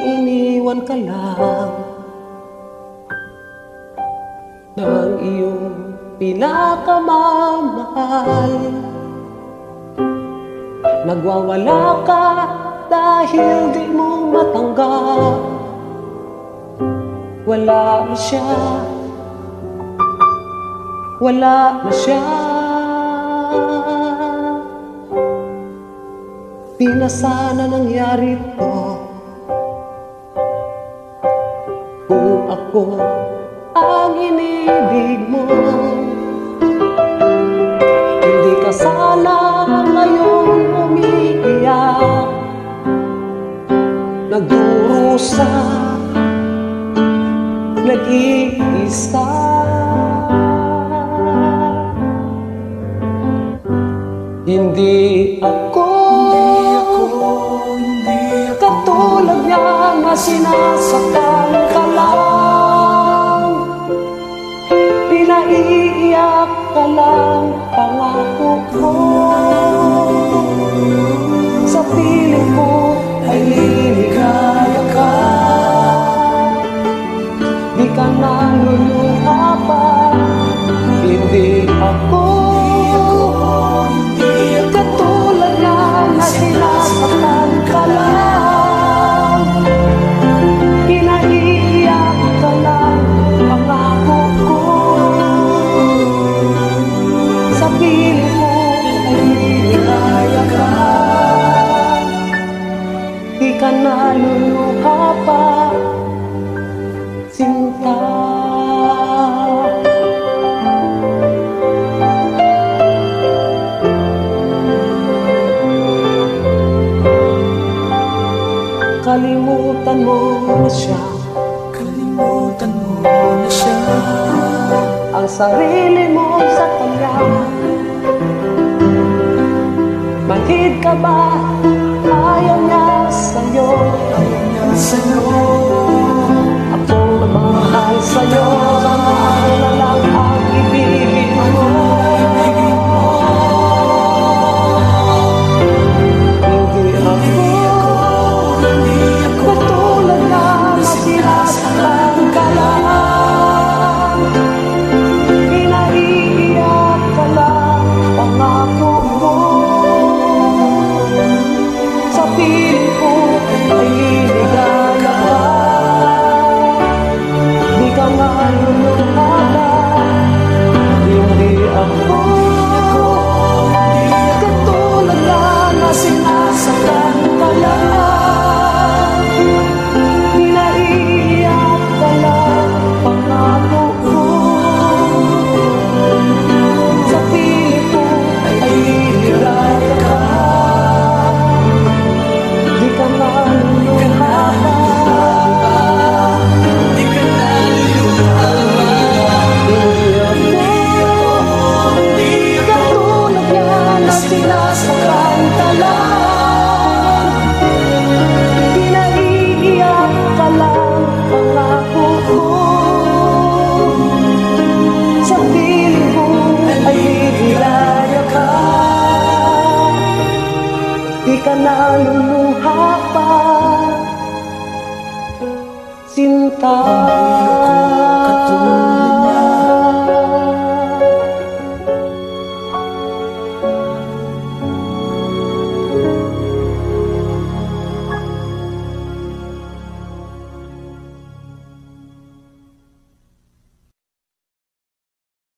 iniwan ka lang ng iyong pinakamamahal. Nagwawala ka dahil di mo matanggap. Wala na siya, wala na siya. Di na sana nangyari to kung ako ang inibig mo. Hindi ka sana ngayon umiiyak, nagdurusa, nag-iisa. Hindi ako katulad niya na sinasaktan ka lang, pinaiiyak ka lang, pangako ko sa piling ko ay liligaya ka. Di ka naluluha pa. Hindi ako katulad niya na sinasaktan ka lang, pinaiiyak ka lang, pangako ko sa piling mo ay liligaya ka. Di ka naluluha pa, sinta. Kalimutan mo na siya, kalimutan mo na siya. ang sarili mo sa kanya. Manhid ka ba? Ayaw niya sa'yo.